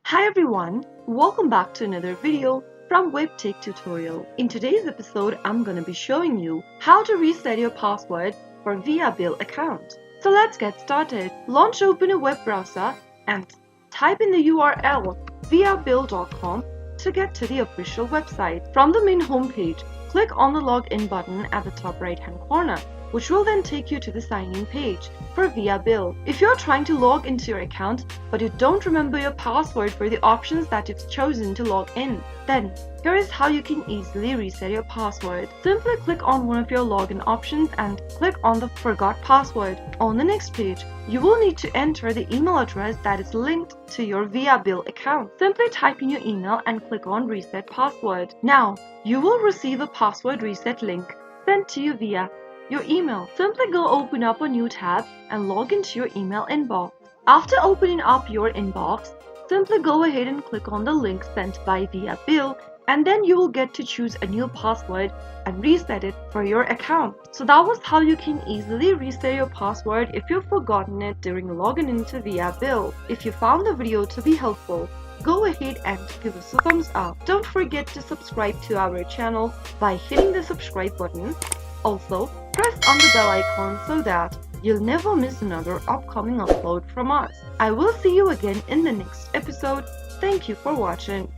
Hi everyone, welcome back to another video from Webtech Tutorial. In today's episode, I'm going to be showing you how to reset your password for Viabill account. So let's get started. Open a web browser and type in the URL viabill.com to get to the official website. From the main homepage, click on the login button at the top right hand corner, which will then take you to the sign-in page for Viabill. If you're trying to log into your account but you don't remember your password for the options that you've chosen to log in, then here is how you can easily reset your password. Simply click on one of your login options and click on the Forgot Password. On the next page, you will need to enter the email address that is linked to your Viabill account. Simply type in your email and click on Reset Password. Now, you will receive a password reset link sent to you via your email. Simply go open up a new tab and log into your email inbox. After opening up your inbox, simply go ahead and click on the link sent by Viabill, and then you will get to choose a new password and reset it for your account. So that was how you can easily reset your password if you've forgotten it during logging into Viabill. If you found the video to be helpful, go ahead and give us a thumbs up. Don't forget to subscribe to our channel by hitting the subscribe button. Also, press on the bell icon so that you'll never miss another upcoming upload from us. I will see you again in the next episode. Thank you for watching.